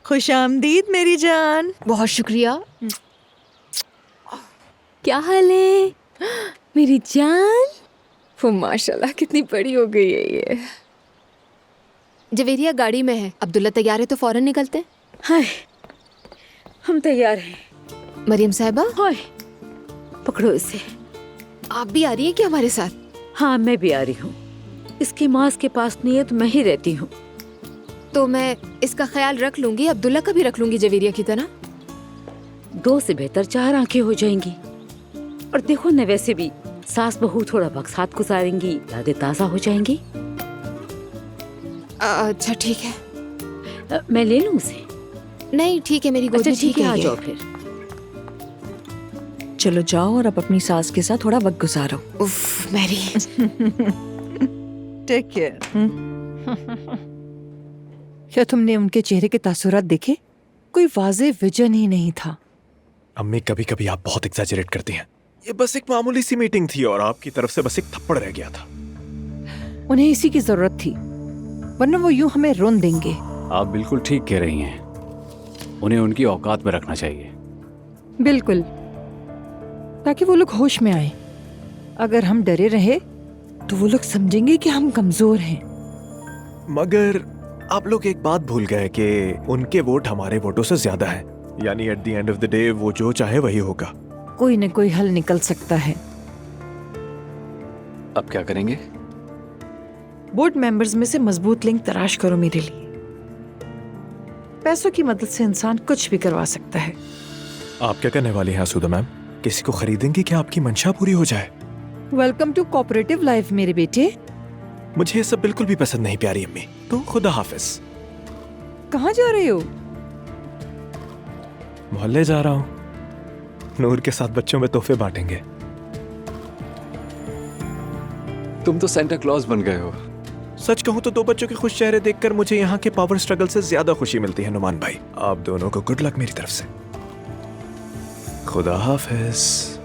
खुशामदीद मेरी जान। बहुत शुक्रिया। क्या हाल है मेरी जान? वो माशाल्लाह कितनी बड़ी हो गई है ये। जवेरिया गाड़ी में है। अब्दुल्ला तैयार है तो फौरन निकलते हैं। हाय, हम तैयार हैं। मरियम साहिबा, हाय, पकड़ो इसे। आप भी आ रही हैं क्या हमारे साथ? हाँ, मैं भी आ रही हूँ। इसकी माँ के पास नहीं है तो मैं ही रहती हूँ। तो मैं इसका ख्याल रख लूंगी, अब्दुल्ला का भी रख लूंगी जवेरिया की तरह। 2 से बेहतर 4 आंखें हो जाएंगी। और देखो न, वैसे भी सास बहू थोड़ा वक्त साथ गुजारेंगी, यादें ताज़ा हो जाएंगी। अच्छा ठीक है। मैं ले लूँ उसे? नहीं ठीक है, मेरी गोद अच्छा में ठीक है, आ ये। जाओ फिर। चलो जाओ और अब अपनी सास के साथ थोड़ा वक्त गुजारो। उफ मैरी। Take care. क्या तुमने उनके चेहरे के तासुरात देखे? कोई वाज़ेह विजन ही नहीं था। अम्मी, कभी कभी आप बहुत एग्जैजरेट करती हैं। ये बस एक मामूली सी मीटिंग थी और आपकी तरफ से बस एक थप्पड़ रह गया था। उन्हें इसी की जरूरत थी, वरना वो यूं हमें रोन देंगे। आप बिल्कुल ठीक कह रही हैं। उन्हें उनकी औकात में रखना चाहिए। बिल्कुल, ताकि वो लोग होश में आए। अगर हम डरे रहे तो वो लोग समझेंगे कि हम कमजोर हैं। मगर आप लोग एक बात भूल गए कि उनके वोट हमारे वोटों से ज्यादा है। यानी at the end of the day वो जो चाहे वही होगा। कोई न कोई हल निकल सकता है। अब क्या करेंगे? बोर्ड मेंबर्स में से मजबूत लिंक तलाश करो मेरे लिए। पैसों की मदद से इंसान कुछ भी करवा सकता है। आप क्या करने वाली हैं आसूदा मैम? किसी को खरीदेंगे कि आपकी मंशा पूरी हो जाए? वेलकम टू कोऑपरेटिव लाइफ मेरे बेटे। मुझे ये सब बिल्कुल भी पसंद नहीं प्यारी अम्मी। तो खुदा हाफिज। कहाँ जा रहे हो? मोहल्ले जा रहा हूँ। नूर के साथ बच्चों में तोहफे बांटेंगे। तुम तो सेंटा क्लॉज बन गए हो। सच कहूँ तो 2 बच्चों के खुश चेहरे देखकर मुझे यहाँ के पावर स्ट्रगल से ज्यादा खुशी मिलती है। नुमान भाई, आप दोनों को गुड लक मेरी तरफ से। खुदा हाफिज।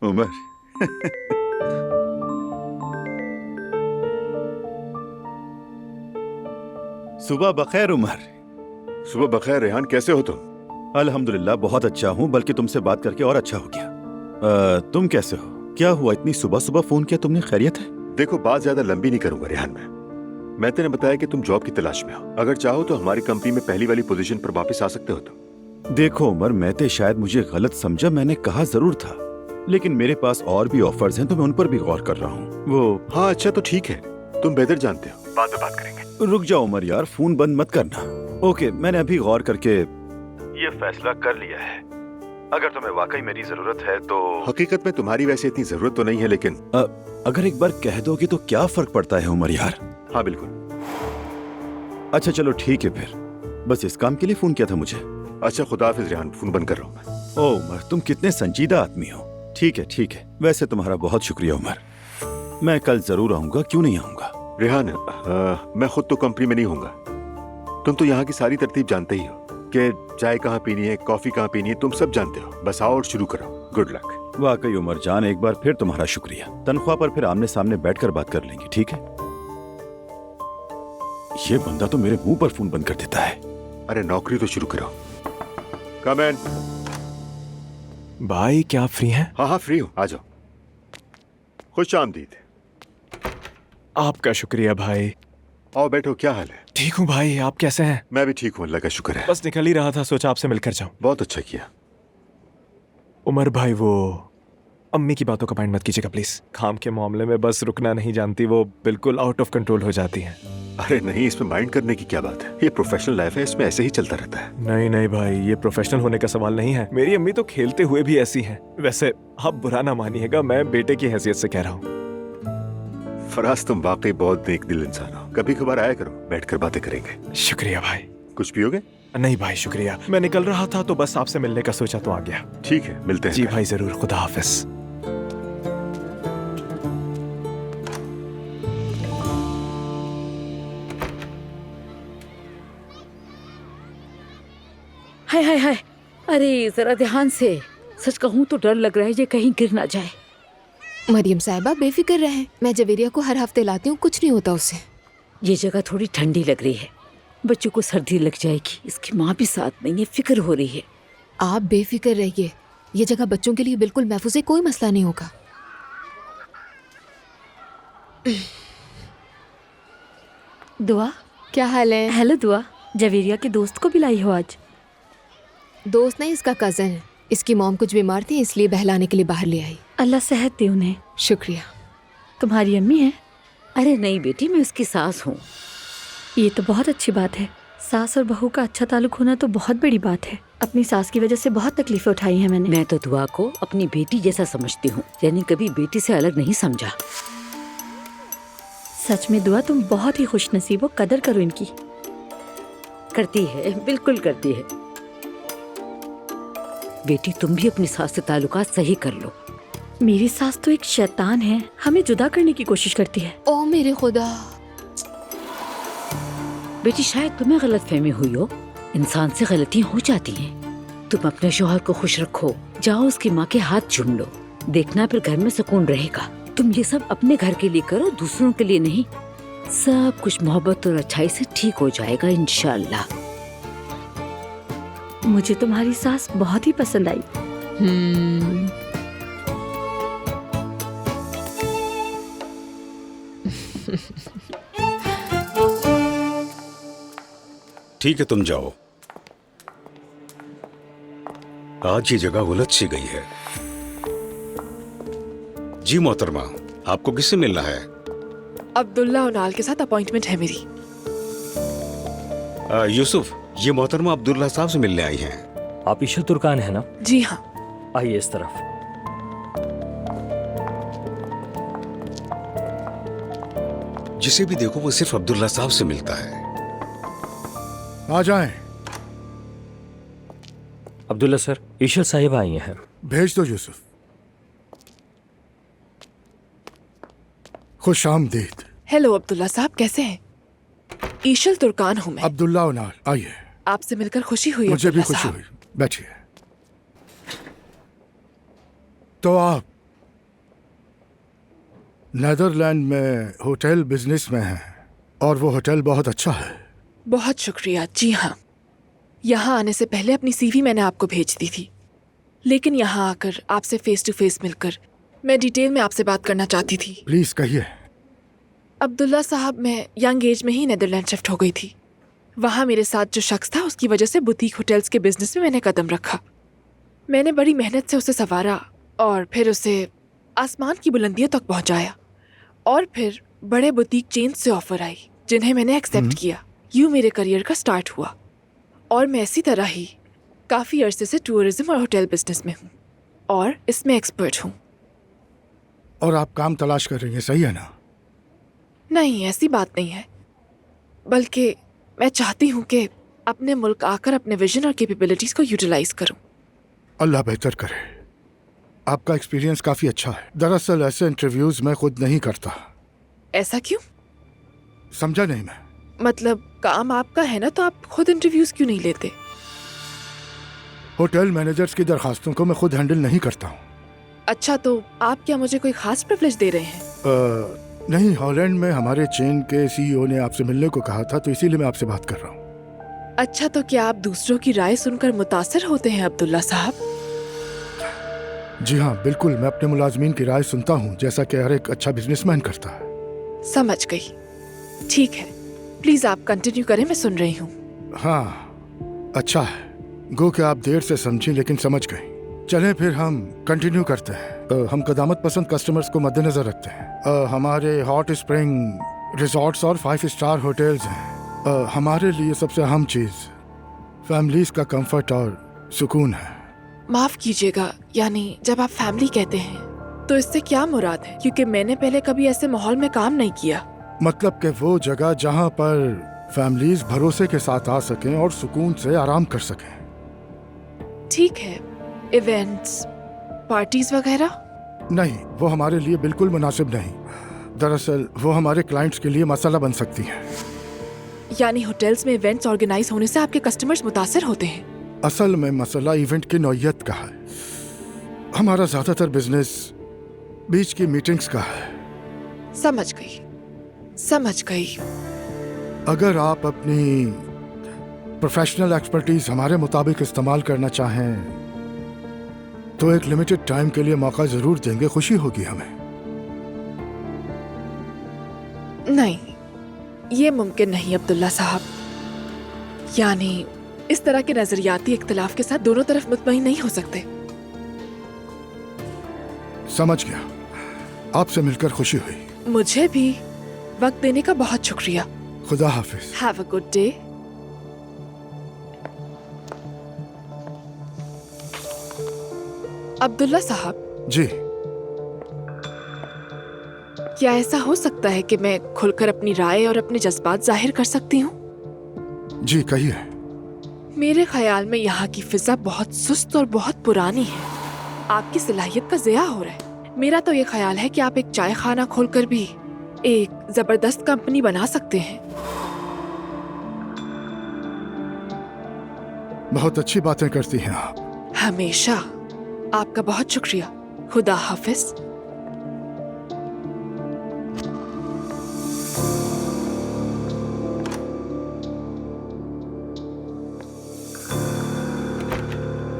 उमर, सुबह बखैर उमर। सुबह बखैर रेहान, कैसे हो तुम? अल्हम्दुलिल्लाह बहुत अच्छा हूँ, बल्कि तुमसे बात करके और अच्छा हो गया। तुम कैसे हो? क्या हुआ, इतनी सुबह सुबह फोन किया तुमने? खैरियत है? देखो, बात ज्यादा लंबी नहीं करूंगा रेहान। मैं तेने बताया कि तुम जॉब की तलाश में हो। अगर चाहो तो हमारी कंपनी में पहली वाली पोजीशन पर वापस आ सकते हो तुम। देखो उमर, मैं तो शायद मुझे गलत समझा, मैंने कहा जरूर था, लेकिन मेरे पास और भी ऑफर्स हैं तो मैं उन पर भी गौर कर रहा हूँ। वो हाँ अच्छा तो ठीक है, तुम बेहतर जानते हो, बाद में बात करेंगे। रुक जाओ उमर यार, फोन बंद मत करना। ओके, मैंने अभी गौर करके ये फैसला कर लिया है। अगर तुम्हें वाकई मेरी जरूरत है तो हकीकत में तुम्हारी वैसे इतनी जरूरत तो नहीं है, लेकिन अगर एक बार कह दोगे तो क्या फर्क पड़ता है उमर यार। हाँ बिल्कुल। अच्छा चलो ठीक है, फिर बस इस काम के लिए फोन किया था मुझे। अच्छा खुदा हाफिज रेहान, फोन बंद कर रहा हूँ मैं। ओ उमर, तुम कितने संजीदा आदमी हो। ठीक है ठीक है, वैसे तुम्हारा बहुत शुक्रिया उमर। मैं कल जरूर आऊंगा, क्यों नहीं आऊंगा। रेहान, मैं खुद तो कंपनी में नहीं होऊंगा। तुम तो यहाँ की सारी तरतीब जानते ही हो कि चाय कहाँ पीनी है, कॉफी कहाँ पीनी है, तुम सब जानते हो। बस आओ और शुरू करो। Good luck. वाकई उमर जान, एक बार फिर तुम्हारा शुक्रिया। तनख्वाह पर फिर आमने सामने बैठकर बात कर लेंगे, ठीक है? ये बंदा तो मेरे मुंह पर फोन बंद कर देता है। अरे नौकरी तो शुरू करो। कम इन। भाई क्या आप फ्री हैं? हाँ हाँ फ्री हूँ, आ जाओ। खुश आमदीद। आपका शुक्रिया भाई। आओ बैठो, क्या हाल है? ठीक हूँ भाई, आप कैसे हैं? मैं भी ठीक हूँ, अल्लाह का शुक्र है। बस निकल ही रहा था, सोचा आपसे मिलकर जाऊं। बहुत अच्छा किया। उमर भाई, वो अम्मी की बातों का माइंड मत कीजिएगा प्लीज। काम के मामले में बस रुकना नहीं जानती, वो बिल्कुल आउट ऑफ कंट्रोल हो जाती हैं। अरे नहीं, इसमें माइंड करने की क्या बात है। ये प्रोफेशनल लाइफ है, इसमें ऐसे ही चलता रहता है। नहीं नहीं भाई, ये प्रोफेशनल होने का सवाल नहीं है। मेरी अम्मी तो खेलते हुए भी ऐसी हैं। वैसे आप बुरा ना मानिएगा, मैं बेटे की हैसियत से कह रहा हूँ। फराज, तुम वाकई बहुत नेक दिल इंसान हो। कभी कभार आया करो, बैठकर बातें करेंगे। शुक्रिया भाई। कुछ पियोगे? नहीं भाई शुक्रिया, मैं निकल रहा था तो बस आपसे मिलने का सोचा तो आ गया। ठीक है, मिलते हैं। जी भाई जरूर, खुदा हाफिज। हाय हाय हाय, अरे जरा ध्यान से, सच कहूँ तो डर लग रहा है ये कहीं गिर ना जाए। मरियम साहिबा बेफिक्र रहें, मैं जवेरिया को हर हफ्ते लाती हूँ, कुछ नहीं होता उससे। ये जगह थोड़ी ठंडी लग रही है, बच्चों को सर्दी लग जाएगी। इसकी माँ भी साथ नहीं है, फिक्र हो रही है। आप बेफिक्र रहिए, ये जगह बच्चों के लिए बिल्कुल महफूज है, कोई मसला नहीं होगा। दुआ, क्या हाल है? हेलो दुआ, जवेरिया के दोस्त को भी लाई हो आज? दोस्त नहीं, इसका कजन है। इसकी मॉम कुछ बीमार थी इसलिए बहलाने के लिए बाहर ले आई। अल्लाह सेहत दे उन्हें। शुक्रिया। तुम्हारी अम्मी है? अरे नहीं बेटी, मैं उसकी सास हूँ। ये तो बहुत अच्छी बात है। सास और बहू का अच्छा ताल्लुक होना तो बहुत बड़ी बात है। अपनी सास की वजह से बहुत तकलीफें उठाई हैं मैंने। मैं तो दुआ को अपनी बेटी जैसा समझती हूँ, यानी कभी बेटी से अलग नहीं समझा। सच में दुआ, तुम बहुत ही खुश नसीब हो, कदर करो इनकी। करती है, बिल्कुल करती है। बेटी तुम भी अपनी सास से ताल्लुकात सही कर लो। मेरी सास तो एक शैतान है, हमें जुदा करने की कोशिश करती है। ओ मेरे खुदा। बेटी शायद तुम्हें गलतफहमी हुई हो, इंसान से गलतियां हो जाती हैं। तुम अपने शौहर को खुश रखो, जाओ उसकी माँ के हाथ चूम लो, देखना फिर घर में सुकून रहेगा। तुम ये सब अपने घर के लिए करो, दूसरों के लिए नहीं। सब कुछ मोहब्बत और अच्छाई से ठीक हो जाएगा इंशाअल्लाह। मुझे तुम्हारी सास बहुत ही पसंद आई। ठीक है, तुम जाओ। आज ये जगह उलझ सी गई है। जी मोहतरमा, आपको किससे मिलना है? अब्दुल्ला उनाल के साथ अपॉइंटमेंट है मेरी। यूसुफ, ये मोहतरमा अब्दुल्ला साहब से मिलने आई हैं। आप ईशा तुर्कान है ना? जी हाँ। आइए इस तरफ। जिसे भी देखो वो सिर्फ अब्दुल्ला साहब से मिलता है। आ जाएं। अब्दुल्ला सर, ईशा साहिब आई हैं। भेज दो यूसुफ। खुश आमदीद। हेलो अब्दुल्ला साहब, कैसे हैं? ईशल तुर्कान हूँ मैं। अब्दुल्ला उनाल, आइए। आपसे मिलकर खुशी हुई। मुझे भी अब्दुल्ला खुशी साहब। हुई, बैठिए। तो आप नेदरलैंड में होटल बिजनेस में हैं और वो होटल बहुत अच्छा है। बहुत शुक्रिया। जी हाँ, यहाँ आने से पहले अपनी सीवी मैंने आपको भेज दी थी, लेकिन यहाँ आकर आपसे फेस टू फेस मिलकर मैं डिटेल में आपसे बात करना चाहती थी। प्लीज कहिए। अब्दुल्ला साहब, मैं यंग एज में ही नेदरलैंड शिफ्ट हो गई थी। वहाँ मेरे साथ जो शख्स था उसकी वजह से बुटीक होटल्स के बिजनेस में मैंने कदम रखा। मैंने बड़ी मेहनत से उसे संवारा और फिर उसे आसमान की बुलंदियों तक पहुँचाया। और फिर बड़े बुटीक चेन से ऑफर आई जिन्हें मैंने एक्सेप्ट किया। यूँ मेरे करियर का स्टार्ट हुआ और मैं इसी तरह ही काफ़ी अरसे से टूरिज्म और होटल बिजनेस में हूँ और इसमें एक्सपर्ट हूँ। और आप काम तलाश कर रही हैं, सही है ना? नहीं, ऐसी बात नहीं है, बल्कि मैं चाहती हूँ कि अपने मुल्क आकर अपने विजन और कैपेबिलिटीज को यूटिलाइज करूँ। अल्लाह बेहतर करे। आपका एक्सपीरियंस काफी अच्छा है। दरअसल ऐसे इंटरव्यूज मैं खुद नहीं करता। ऐसा क्यों? समझा नहीं मैं। मतलब काम आपका है ना, तो आप खुद इंटरव्यूज क्यों नहीं लेते? होटल मैनेजर्स की दरखास्तों को मैं खुद हैंडल नहीं करता हूँ। अच्छा, तो आप क्या मुझे कोई खास प्रिविलेज दे रहे हैं? नहीं, हॉलैंड में हमारे चेन के सीईओ ने आपसे मिलने को कहा था, तो इसीलिए मैं आपसे बात कर रहा हूँ। अच्छा, तो क्या आप दूसरों की राय सुनकर मुतासिर होते हैं अब्दुल्ला साहब? जी हाँ, बिल्कुल। मैं अपने मुलाजमीन की राय सुनता हूँ, जैसा कि हर एक अच्छा बिजनेसमैन करता है। समझ गई। ठीक है, प्लीज आप कंटिन्यू करें, मैं सुन रही हूँ। हाँ, अच्छा है। गो कि आप देर से समझी लेकिन समझ गई। चलें फिर हम कंटिन्यू करते हैं। हम कदामत पसंद कस्टमर्स को मद्देनजर रखते हैं। हमारे हॉट स्प्रिंग रिजॉर्ट्स और 5 स्टार होटल्स हैं। हमारे लिए सबसे अहम चीज़ फैमिलीज का कंफर्ट और सुकून है। माफ कीजिएगा, यानी जब आप फैमिली कहते हैं तो इससे क्या मुराद है? क्योंकि मैंने पहले कभी ऐसे माहौल में काम नहीं किया। मतलब कि वो जगह जहाँ पर फैमिलीज भरोसे के साथ आ सकें और सुकून से आराम कर सकें। ठीक है, इवेंट्स, पार्टीज वगैरह? नहीं, वो हमारे लिए बिल्कुल मुनासिब नहीं। दरअसल वो हमारे क्लाइंट्स के लिए मसला बन सकती है। यानी होटल्स में इवेंट्स ऑर्गेनाइज होने से आपके कस्टमर्स मुतासिर होते हैं? असल में मसला इवेंट की नौइयत का है। हमारा ज्यादातर बिजनेस बीच की मीटिंग्स का है। समझ गई, समझ गई। अगर आप अपनी प्रोफेशनल एक्सपर्टीज हमारे मुताबिक इस्तेमाल करना चाहें तो एक लिमिटेड टाइम के लिए मौका जरूर देंगे, खुशी होगी हमें। नहीं, ये मुमकिन नहीं अब्दुल्ला साहब। यानी इस तरह के नजरियाती इख्तिलाफ के साथ दोनों तरफ मुतमईन नहीं हो सकते। समझ गया, आपसे मिलकर खुशी हुई। मुझे भी। वक्त देने का बहुत शुक्रिया। खुदा हाफिज। Have a good day. Abdullah साहब जी, क्या ऐसा हो सकता है कि मैं खुलकर अपनी राय और अपने जज्बात जाहिर कर सकती हूँ? जी कहिए। मेरे ख्याल में यहाँ की फिजा बहुत सुस्त और बहुत पुरानी है। आपकी सलाहियत का ज़िया हो रहा है। मेरा तो ये ख्याल है कि आप एक चाय खाना खोलकर भी एक जबरदस्त कंपनी बना सकते हैं। बहुत अच्छी बातें करती हैं आप। हमेशा। आपका बहुत शुक्रिया। खुदा हाफिज।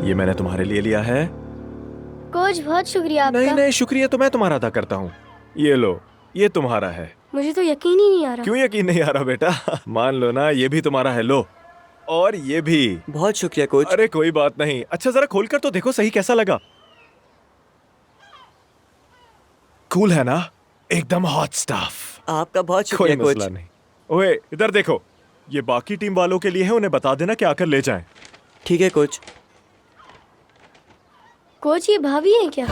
ये मैंने तुम्हारे लिए लिया है। कोच बहुत शुक्रिया आपका। नहीं नहीं, शुक्रिया तो मैं तुम्हारा अदा करता हूँ। ये लो, ये तुम्हारा है। मुझे तो यकीन ही नहीं आ रहा। क्यों यकीन नहीं आ रहा बेटा? मान लो ना, ये भी तुम्हारा है। लो, और ये भी। बहुत शुक्रिया कोच। अरे कोई बात नहीं। अच्छा जरा खोलकर तो देखो सही, कैसा लगा? कूल है ना? एकदम हॉट स्टफ। आपका बहुत शुक्रिया कोई मसला नहीं। ओए इधर देखो, ये बाकी टीम वालों के लिए है, उन्हें बता देना कि आकर ले जाएं। ठीक है कोच। कोच ये भाभी है क्या?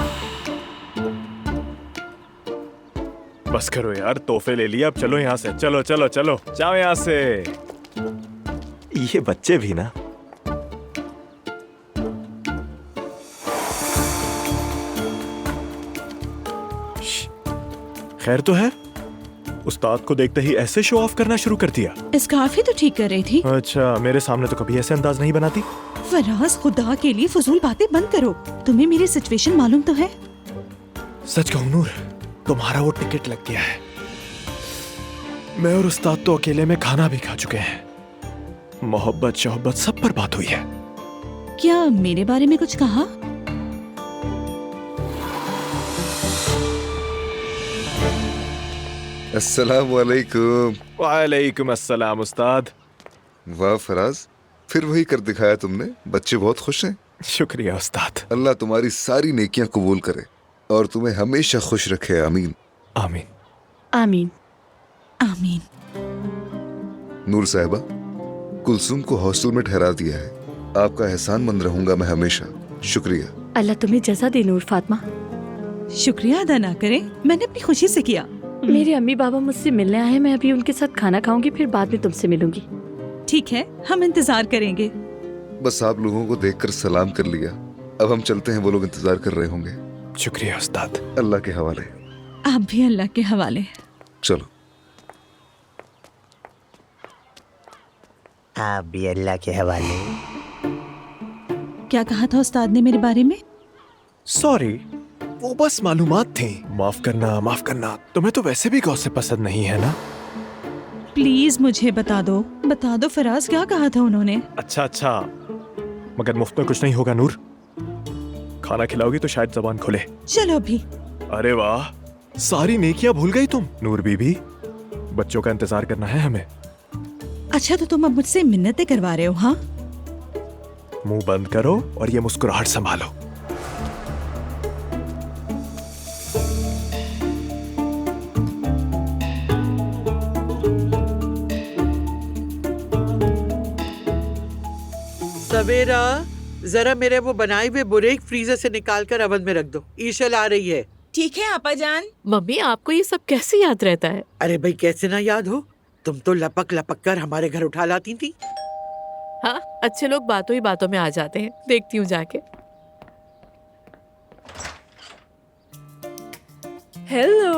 बस करो यार, तोहफे ले लिया, अब चलो यहाँ से। चलो चलो चलो, जाओ यहाँ से। ये बच्चे भी ना। खैर तो है? उस्ताद को देखते ही ऐसे शो ऑफ करना शुरू कर दिया। स्कार्फ ही तो ठीक कर रही थी। अच्छा, मेरे सामने तो कभी ऐसे अंदाज नहीं बनाती। फराज, खुदा के लिए फजूल बातें बंद करो। तुम्हें मेरी सिचुएशन मालूम तो है। सच कहूं नूर, तुम्हारा वो टिकट लग गया है। मैं और उस्ताद तो अकेले में खाना भी खा चुके हैं। मोहब्बत शोहब्बत सब पर बात हुई है। क्या मेरे बारे में कुछ कहा? अस्सलाम वालेकुम। वालेकुम अस्सलाम उस्ताद। वाह फराज, फिर वही कर दिखाया तुमने। बच्चे बहुत खुश हैं। शुक्रिया उस्ताद। अल्लाह तुम्हारी सारी नेकियां कबूल करे और तुम्हें हमेशा खुश रखे। आमीन आमीन आमीन आमीन। नूर साहिबा, कुलसुम को हॉस्टल में ठहरा दिया है। आपका एहसानमंद रहूंगा मैं हमेशा। शुक्रिया। अल्लाह तुम्हें जज़ा दे नूर फातिमा। शुक्रिया अदा ना करें, मैंने अपनी खुशी से किया। मेरे अम्मी बाबा मुझसे मिलने आए हैं। मैं अभी उनके साथ खाना खाऊंगी, फिर बाद में तुमसे मिलूंगी। ठीक है, हम इंतजार करेंगे। बस आप लोगों को देखकर सलाम कर लिया। अब हम चलते हैं, वो लोग इंतजार कर रहे होंगे। शुक्रिया उस्ताद। अल्लाह के हवाले। आप भी अल्लाह के हवाले। चलो। आप भी अल्लाह के हवाले। क्या कहा था उस्ताद ने मेरे बारे में? सॉरी, वो बस मालूमात थी। माफ करना माफ करना। तुम्हें तो वैसे भी गॉसिप पसंद नहीं है ना? प्लीज मुझे बता दो फराज, क्या कहा था उन्होंने? अच्छा अच्छा, मगर मुफ्त में कुछ नहीं होगा नूर। खाना खिलाओगी तो शायद जबान खुले। चलो अभी। अरे वाह, सारी नेकियां भूल गई तुम। नूर बीबी, बच्चों का इंतजार करना है हमें। अच्छा तो तुम अब मुझसे मिन्नतें करवा रहे हो? हाँ, मुंह बंद करो और ये मुस्कुराहट संभालो। सवेरा, जरा मेरे वो बनाए हुए बुरेक फ्रीजर से निकाल कर ओवन में रख दो। ईशल आ रही है। ठीक है आपा जान। मम्मी, आपको ये सब कैसे याद रहता है? अरे भाई, कैसे ना याद हो? तुम तो लपक लपक कर हमारे घर उठा लाती थी। हाँ, अच्छे लोग बातों ही बातों में आ जाते हैं। देखती हूँ जाके। हेलो।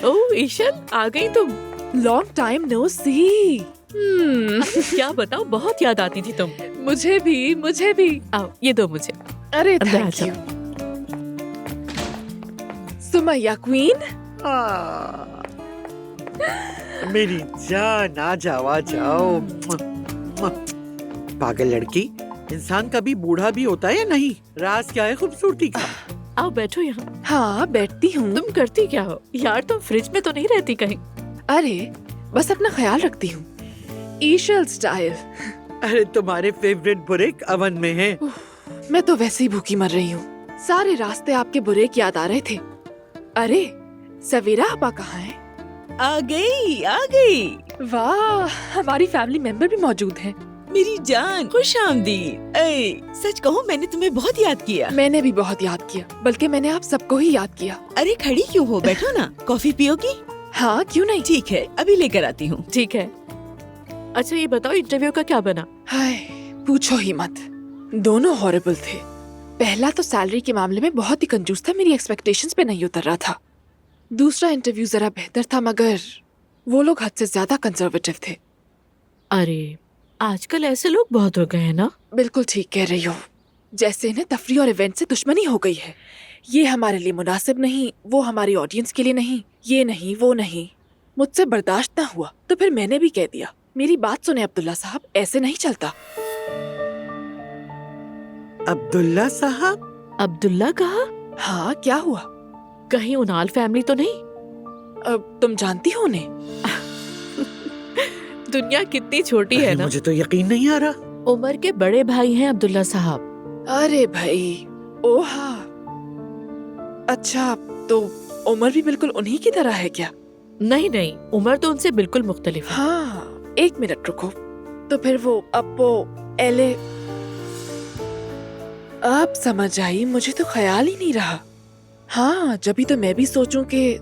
ओह ईशल, आ गई तुम। लॉन्ग टाइम नो सी। क्या बताओ, बहुत याद आती थी तुम। मुझे भी। आओ, ये दो मुझे। अरे अंदर आ थैंक जाओ। यू। सुमैया क्वीन। मेरी जान, आ जाओ आ जाओ। पागल लड़की, इंसान कभी बूढ़ा भी होता है या नहीं? राज क्या है खूबसूरती का? आओ बैठो यहाँ। हाँ बैठती हूँ। तुम करती क्या हो यार? तुम फ्रिज में तो नहीं रहती कहीं? अरे बस अपना ख्याल रखती हूँ, ईशल स्टाइल। अरे तुम्हारे फेवरेट बुरेक अवन में है। मैं तो वैसे ही भूखी मर रही हूँ। सारे रास्ते आपके बुरेक याद आ रहे थे। अरे सवेरा आपा कहाँ है? आ गई। वाह, हमारी फैमिली मेंबर भी मौजूद हैं। मेरी जान, खुश आमदीद। सच कहूँ मैंने तुम्हें बहुत याद किया। मैंने भी बहुत याद किया, बल्कि मैंने आप सबको ही याद किया। अरे खड़ी क्यों हो, बैठो ना। कॉफी पियोगी? हाँ क्यों नहीं। ठीक है, अभी लेकर आती हूँ। ठीक है। अच्छा ये बताओ इंटरव्यू का क्या बना? हाय पूछो ही मत, दोनों हॉरिबल थे। पहला तो सैलरी के मामले में बहुत ही कंजूस था, मेरी एक्सपेक्टेशंस पे नहीं उतर रहा था। दूसरा इंटरव्यू जरा बेहतर था, मगर वो लोग हद से ज्यादा कंजर्वेटिव थे। अरे आजकल ऐसे लोग बहुत हो गए हैं ना। बिल्कुल ठीक कह रही हो, जैसे इन्हें तफरी और इवेंट से दुश्मनी हो गई है। ये हमारे लिए मुनासिब नहीं, वो हमारी ऑडियंस के लिए नहीं, ये नहीं वो नहीं। मुझसे बर्दाश्त ना हुआ तो फिर मैंने भी कह दिया। मेरी बात सुने अब्दुल्ला साहब, ऐसे नहीं चलता। अब्दुल्ला साहब? अब्दुल्ला कहा? हाँ क्या हुआ? कहीं उनाल फैमिली तो नहीं? अब तुम जानती हो उन्हें? दुनिया कितनी छोटी है ना। मुझे तो यकीन नहीं आ रहा। उमर के बड़े भाई हैं अब्दुल्ला साहब। अरे भाई, ओ हाँ। अच्छा तो उमर भी बिल्कुल उन्हीं की तरह है क्या? नहीं नहीं, उमर तो उनसे बिल्कुल मुख्तलिफ है। हाँ एक मिनट रुको, तो फिर वो अप्पो एले। अब समझ आई, मुझे तो ख्याल ही नहीं रहा। हाँ जब भी तो मैं भी सोचूं कि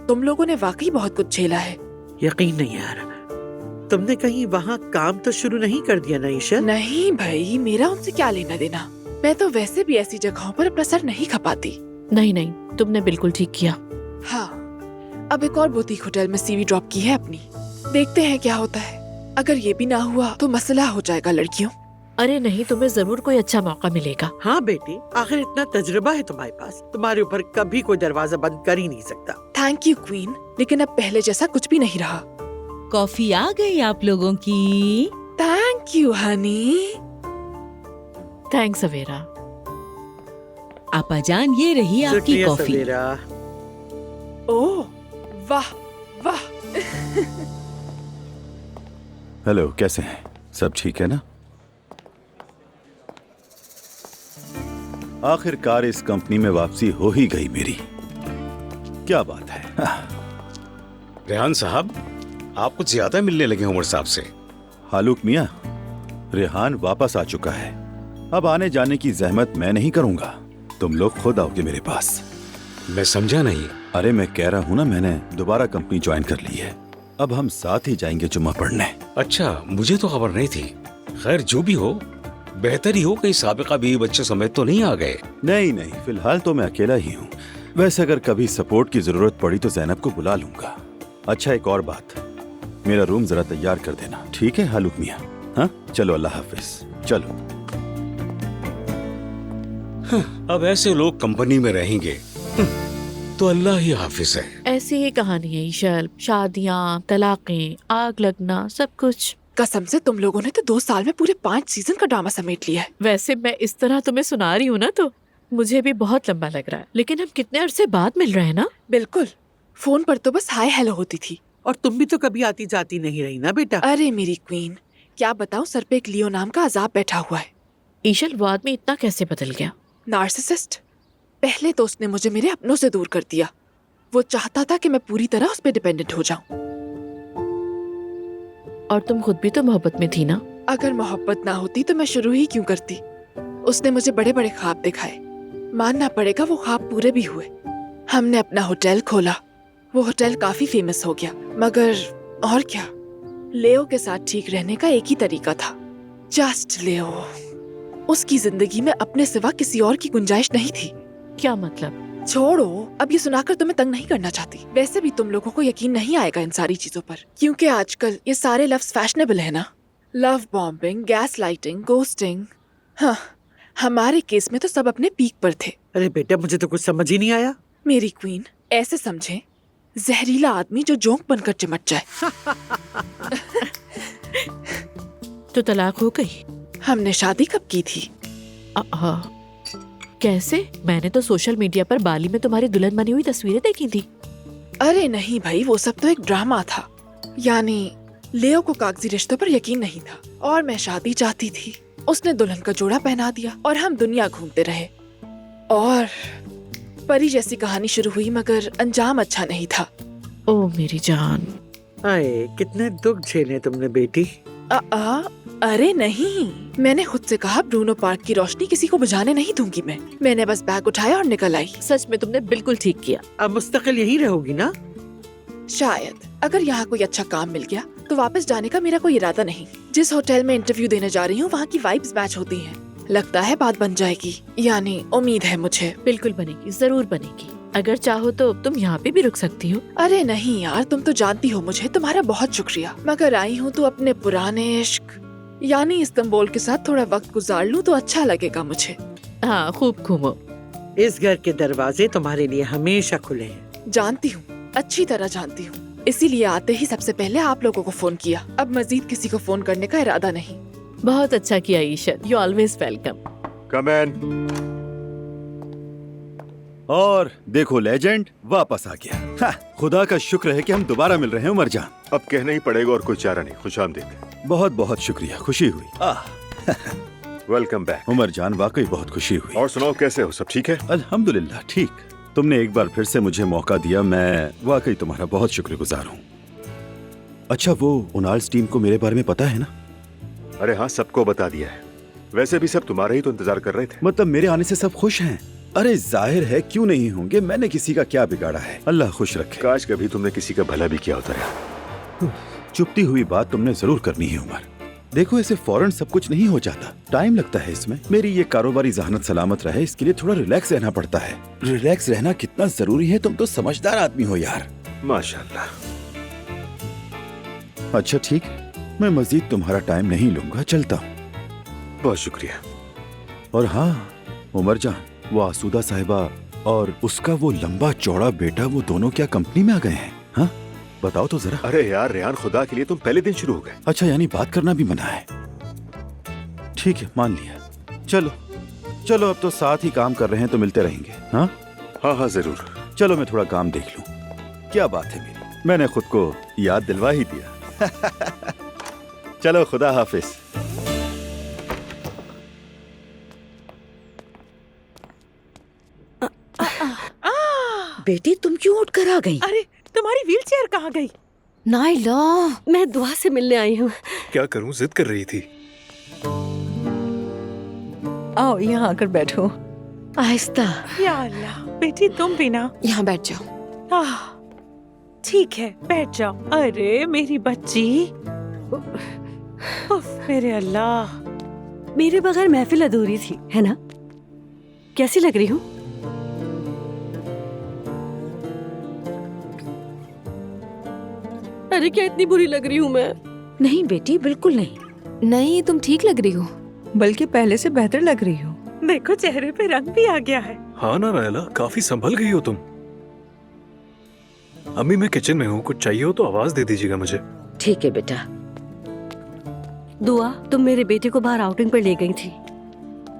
तुम लोगों ने वाकई बहुत कुछ झेला है। यकीन नहीं आ रहा। तुमने कहीं वहाँ काम तो शुरू नहीं कर दिया ना ईशा? नहीं भाई, मेरा उनसे क्या लेना देना। मैं तो वैसे भी ऐसी जगहों पर अपना सर नहीं खपाती। नहीं नहीं, तुमने बिल्कुल ठीक किया। हाँ अब एक और बुटीक होटल में सीवी ड्रॉप की है अपनी, देखते हैं क्या होता है। अगर ये भी ना हुआ तो मसला हो जाएगा लड़कियों। अरे नहीं, तुम्हें जरूर कोई अच्छा मौका मिलेगा। हाँ बेटी, आखिर इतना तजुर्बा है तुम्हारे पास, तुम्हारे ऊपर कभी कोई दरवाजा बंद कर ही नहीं सकता। थैंक यू क्वीन, लेकिन अब पहले जैसा कुछ भी नहीं रहा। कॉफी आ गई आप लोगों की। Thank you Honey. थैंक्स सवेरा। आपा जान, ये रही आपकी शुक्रिया कॉफी। सवेरा। ओह वाह वाह। हेलो, कैसे हैं? सब ठीक है ना? आखिरकार इस कंपनी में वापसी हो ही गई मेरी। क्या बात है। रेहान साहब, आप कुछ ज्यादा मिलने लगे उमर साहब से। हालूक मियां, रेहान वापस आ चुका है। अब आने जाने की जहमत मैं नहीं करूंगा, तुम लोग खुद आओगे मेरे पास। मैं समझा नहीं। अरे मैं कह रहा हूँ ना, मैंने दोबारा कंपनी ज्वाइन कर ली है। अब हम साथ ही जाएंगे जुम्मा पढ़ने। अच्छा, मुझे तो खबर नहीं थी। खैर जो भी हो, बेहतर ही हो, कहीं साबिका बीवी बच्चे समेत तो नहीं आ गए। नहीं नहीं, फिलहाल तो मैं अकेला ही हूँ। वैसे अगर कभी सपोर्ट की जरूरत पड़ी तो जैनब को बुला लूंगा। अच्छा एक और बात, मेरा रूम जरा तैयार कर देना, ठीक है हालूक मियां? हाँ चलो, अल्लाह हाफिज। चलो। अब ऐसे लोग कंपनी में रहेंगे तो अल्लाह ही हाफिज है। ऐसी ही कहानी है ईशल, शादियाँ, तलाकें, आग लगना, सब कुछ। कसम से तुम लोगों ने तो 2 साल में पूरे 5 सीजन का ड्रामा समेट लिया है। वैसे मैं इस तरह तुम्हें सुना रही हूँ ना, तो मुझे भी बहुत लंबा लग रहा है, लेकिन हम कितने अरसे बाद मिल रहे हैं ना। बिल्कुल, फोन पर तो बस हाय हेलो होती थी। और तुम भी तो कभी आती जाती नहीं रही ना बेटा। अरे मेरी क्वीन, क्या बताऊं, सर पे एक लियो नाम का अजाब बैठा हुआ है। ईशल, वो आदमी इतना कैसे बदल गया? नार्सिसिस्ट। पहले तो उसने मुझे मेरे अपनों से दूर कर दिया। वो चाहता था कि मैं पूरी तरह उस पर डिपेंडेंट हो जाऊं। और तुम खुद भी तो मोहब्बत में थी ना। अगर मोहब्बत ना होती तो मैं शुरू ही क्यों करती। उसने मुझे बड़े बड़े ख्वाब दिखाए, मानना पड़ेगा वो ख्वाब पूरे भी हुए। हमने अपना होटल खोला, वो होटल काफी फेमस हो गया। मगर और क्या, लेओ के साथ ठीक रहने का एक ही तरीका था, जस्ट लेओ। उसकी जिंदगी में अपने सिवा किसी और की गुंजाइश नहीं थी। क्या मतलब? छोड़ो, अब ये सुनाकर तुम्हें तंग नहीं करना चाहती। वैसे भी तुम लोगों को यकीन नहीं आएगा इन सारी चीजों पर, क्योंकि आजकल ये सारे लफ्ज फैशनेबल है ना। Love bombing, gas lighting, ghosting. हाँ, हमारे केस में तो सब अपने पीक पर थे। अरे बेटा, मुझे तो कुछ समझ ही नहीं आया। मेरी क्वीन, ऐसे समझे जहरीला आदमी जो जोंक बनकर चिमट जाए। तो तलाक हो गई? हमने शादी कब की थी? कैसे? मैंने तो सोशल मीडिया पर बाली में तुम्हारी दुल्हन बनी हुई तस्वीरें देखी थी। अरे नहीं भाई, वो सब तो एक ड्रामा था। यानी लेओ को कागजी रिश्तों पर यकीन नहीं था और मैं शादी चाहती थी। उसने दुल्हन का जोड़ा पहना दिया और हम दुनिया घूमते रहे और परी जैसी कहानी शुरू हुई, मगर अंजाम अच्छा नहीं था। ओ मेरी जान। आए, कितने दुख झेले तुमने बेटी। अरे नहीं, मैंने खुद से कहा ब्रूनो पार्क की रोशनी किसी को बुझाने नहीं दूंगी मैं। मैंने बस बैग उठाया और निकल आई। सच में तुमने बिल्कुल ठीक किया। अब मुस्तकिल यहीं रहोगी ना? शायद। अगर यहाँ कोई अच्छा काम मिल गया तो वापस जाने का मेरा कोई इरादा नहीं। जिस होटल में इंटरव्यू देने जा रही हूँ वहाँ की वाइब्स मैच होती हैं। लगता है बात बन जाएगी, यानी उम्मीद है मुझे। बिल्कुल बनेगी, जरूर बनेगी। अगर चाहो तो तुम यहाँ पे भी रुक सकती हो। अरे नहीं यार, तुम तो जानती हो मुझे। तुम्हारा बहुत शुक्रिया, मगर आई हूँ तो अपने पुराने इश्क यानी इस्तांबुल के साथ थोड़ा वक्त गुजार लूँ तो अच्छा लगेगा मुझे। हाँ, खूब घूमो। इस घर के दरवाजे तुम्हारे लिए हमेशा खुले हैं। जानती हूँ, अच्छी तरह जानती हूँ। इसीलिए आते ही सबसे पहले आप लोगों को फोन किया। अब मजीद किसी को फोन करने का इरादा नहीं। बहुत अच्छा किया ईशन, यू ऑलवेज वेलकम। कम इन। और देखो लेजेंड वापस आ गया। हाँ, खुदा का शुक्र है कि हम दोबारा मिल रहे हैं उमर जान। अब कहना ही पड़ेगा और कोई चारा नहीं। खुशामदीद। बहुत बहुत शुक्रिया, खुशी हुई। वेलकम बैक उमर जान, वाकई बहुत खुशी हुई। और सुनाओ, कैसे हो? सब ठीक है? अल्हम्दुलिल्लाह ठीक। तुमने एक बार फिर से मुझे मौका दिया, मैं वाकई तुम्हारा बहुत शुक्रगुजार हूँ। अच्छा, वो उनाल्स टीम को मेरे बारे में पता है ना? अरे हाँ, सबको बता दिया है। वैसे भी सब तुम्हारा ही तो इंतजार कर रहे थे। मतलब मेरे आने से सब खुश हैं? अरे जाहिर है, क्यों नहीं होंगे। मैंने किसी का क्या बिगाड़ा है, अल्लाह खुश रखे। काश कभी तुमने किसी का भला भी किया होता है। चुपती हुई बात तुमने जरूर करनी है उमर। देखो, ऐसे फौरन सब कुछ नहीं हो जाता, टाइम लगता है इसमें। मेरी ये कारोबारी जहानत सलामत रहे, इसके लिए थोड़ा रिलैक्स रहना पड़ता है। रिलैक्स रहना कितना जरूरी है, तुम तो समझदार आदमी हो यार। माशाल्लाह। अच्छा ठीक, मैं मजीद तुम्हारा टाइम नहीं लूंगा, चलता हूँ। बहुत शुक्रिया। और हाँ उमर जान, वो आसूदा साहिबा और उसका वो लंबा चौड़ा बेटा, वो दोनों क्या कंपनी में आ गए हैं? हाँ बताओ तो जरा। अरे यार रेहान, खुदा के लिए तुम पहले दिन शुरू हो गए। अच्छा, यानी बात करना भी मना है। ठीक है, मान लिया। चलो चलो, अब तो साथ ही काम कर रहे हैं तो मिलते रहेंगे। हाँ हाँ हाँ जरूर। चलो मैं थोड़ा काम देख लूं। क्या बात है मेरी, मैंने खुद को याद दिलवा ही दिया। चलो, खुदा हाफिज। बेटी, तुम क्यों उठ कर आ गई? अरे तुम्हारी व्हीलचेयर कहाँ गई? नाइला, मैं दुआ से मिलने आई हूँ। क्या करूं, जिद कर रही थी। आओ यहाँ आकर बैठो। आहिस्ता। या अल्लाह, बेटी तुम भी ना। यहाँ बैठ जाओ। ठीक है, बैठ जाओ। अरे मेरी बच्ची, उफ, मेरे अल्लाह। मेरे बगैर महफिल अधूरी थी, है ना? कैसी लग रही हूँ? अरे क्या इतनी बुरी लग रही हूँ मैं? नहीं बेटी, बिल्कुल नहीं। नहीं, तुम ठीक लग रही हो। बल्कि पहले से बेहतर लग रही हो। देखो, चेहरे पे रंग भी आ गया है। हाँ ना नायला, काफी संभल गई हो तुम। अम्मी, मैं किचन में हूँ, कुछ चाहिए हो तो आवाज दे दीजिएगा मुझे। ठीक है बेटा। दुआ, तुम मेरे बेटे को बाहर आउटिंग पर ले गई थी,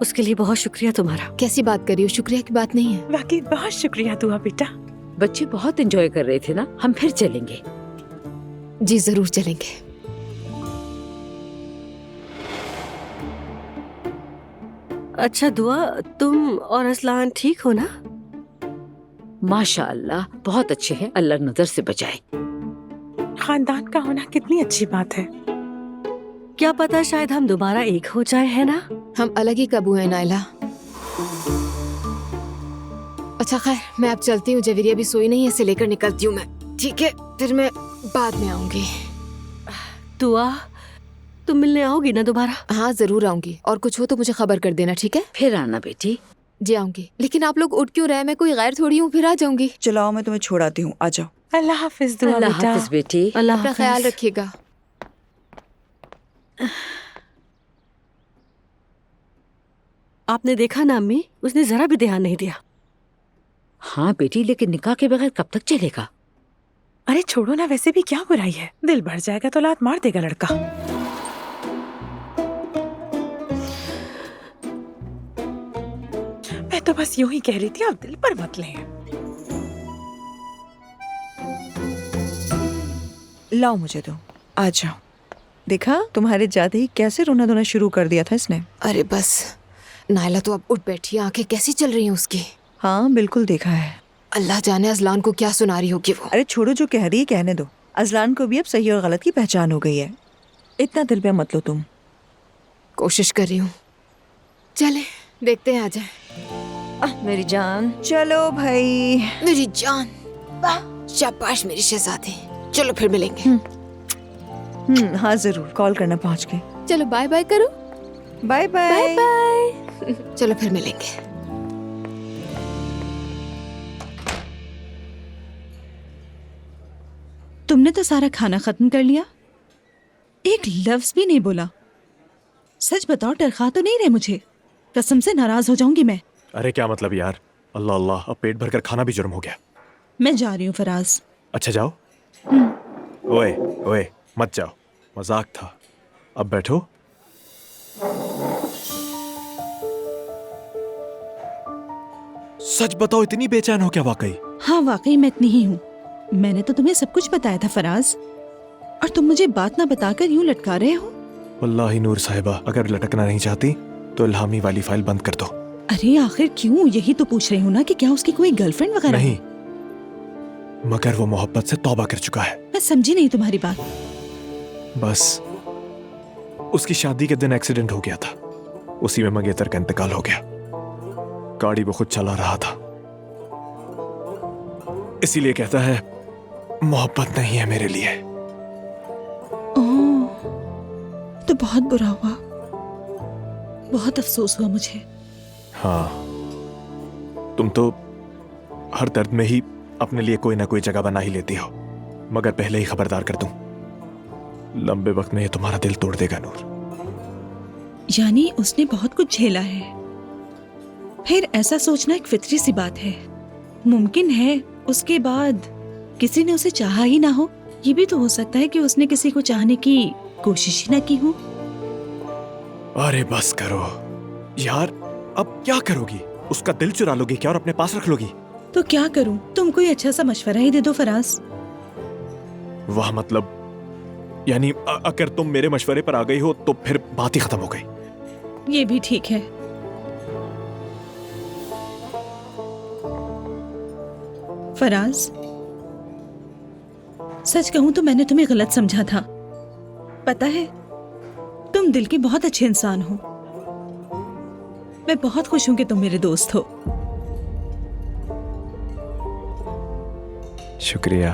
उसके लिए बहुत शुक्रिया तुम्हारा। कैसी बात कर रही हो? शुक्रिया की बात नहीं है। वाकई बहुत शुक्रिया दुआ बेटा। बच्चे बहुत एंजॉय कर रहे थे ना, हम फिर चलेंगे। जी जरूर चलेंगे। अच्छा दुआ, तुम और असलान ठीक हो ना? माशाअल्लाह, बहुत अच्छे हैं, अल्लाह नजर से बचाए। खानदान का होना कितनी अच्छी बात है। क्या पता शायद हम दोबारा एक हो जाए, है ना? हम अलग ही कब हुए हैं नाइला। अच्छा खैर, मैं अब चलती हूँ। जवेरिया भी सोई नहीं है, इसे लेकर निकलती हूँ मैं। ठीक है, फिर मैं बाद में आऊंगी। दुआ, तुम मिलने आओगी ना दोबारा? हाँ जरूर आऊंगी, और कुछ हो तो मुझे खबर कर देना, ठीक है? फिर आना बेटी। जी आऊंगी। लेकिन आप लोग उठ क्यों रहे? मैं कोई गैर थोड़ी हूँ, फिर आ जाऊंगी। चलाओ, मैं तुम्हें छोड़ आती हूँ, आ जाओ। अल्लाह हाफिज दुआ अल्लाह बेटा। हाफिज बेटी। अल्लाह अपना ख्याल रखिएगा। आपने देखा ना अम्मी, उसने जरा भी ध्यान नहीं दिया। हाँ बेटी, लेकिन निकाह के बगैर कब तक चलेगा? अरे छोड़ो ना, वैसे भी क्या बुराई है, दिल भर जाएगा तो लात मार देगा लड़का। मैं तो बस यूं ही कह रही थी, आप दिल पर मत लें। लाओ मुझे दो, आ जाओ। देखा तुम्हारे जाते ही कैसे रोना धोना शुरू कर दिया था इसने। अरे बस, नायला तो अब उठ बैठी है, आंखें कैसी चल रही हैं उसकी। हाँ बिल्कुल देखा है। अल्लाह जाने अजलान को क्या सुना रही होगी वो। अरे छोड़ो, जो कह रही है कहने दो। अजलान को भी अब सही और गलत की पहचान हो गई है, इतना दिल पे मत लो तुम। कोशिश कर रही हूँ, चले देखते हैं। आ जाए मेरी जान। चलो भाई। मेरी जान, शाबाश मेरी शहजादी। चलो फिर मिलेंगे। हाँ जरूर, कॉल करना पहुँच के। चलो बाय बाय करो। Bye bye bye. चलो फिर मिलेंगे। तुमने तो सारा खाना खत्म कर लिया, एक लफ्ज भी नहीं बोला। सच बताओ, डरखा तो नहीं रहे मुझे? कसम से नाराज हो जाऊंगी मैं। अरे क्या मतलब यार, अल्लाह अल्लाह, अब पेट भरकर खाना भी जुर्म हो गया। मैं जा रही हूँ फराज। अच्छा जाओ। ओए ओए मत जाओ, मजाक था। अब बैठो। सच बताओ, इतनी बेचैन हो क्या वाकई? हाँ वाकई मैं इतनी ही हूँ। मैंने तो तुम्हें सब कुछ बताया था फराज, और तुम मुझे बात ना बताकर यूं लटका रहे हो। वल्लाही नूर साहिबा, अगर लटकना नहीं चाहती तो इल्हामी वाली फाइल बंद कर दो। अरे आखिर क्यों? यही तो पूछ रही हूँ ना कि क्या उसकी कोई गर्लफ्रेंड वगैरह? नहीं, मगर वो मोहब्बत से तौबा कर चुका है। मैं समझी नहीं तुम्हारी बात। बस उसकी शादी के दिन एक्सीडेंट हो गया था, उसी में मंगेतर का इंतकाल हो गया। गाड़ी वो खुद चला रहा था, इसीलिए कहता है मोहब्बत नहीं है मेरे लिए। ओह, तो बहुत बुरा हुआ, बहुत अफसोस हुआ मुझे। हाँ, तुम तो हर दर्द में ही अपने लिए कोई ना कोई जगह बना ही लेती हो, मगर पहले ही खबरदार कर दूं, लंबे वक्त में ये तुम्हारा दिल तोड़ देगा नूर। यानी उसने बहुत कुछ झेला है, फिर ऐसा सोचना एक फितरी सी बात है। मुमकिन है उसके बाद किसी ने उसे चाहा ही ना हो। ये भी तो हो सकता है कि उसने किसी को चाहने की कोशिश ही ना की हो। अरे बस करो यार, अब क्या करोगी? उसका दिल चुरा लोगी क्या और अपने पास रख लोगी? तो क्या करूं? तुम कोई अच्छा सा मशवरा ही दे दो फराज। वाह, मतलब यानी अगर तुम मेरे मशवरे पर आ गई हो तो फिर बात ही खत्म हो गई। ये भी ठीक है। फराज, सच कहूं तो मैंने तुम्हें गलत समझा था। पता है, तुम दिल के बहुत अच्छे इंसान हो। मैं बहुत खुश हूं कि तुम मेरे दोस्त हो। शुक्रिया,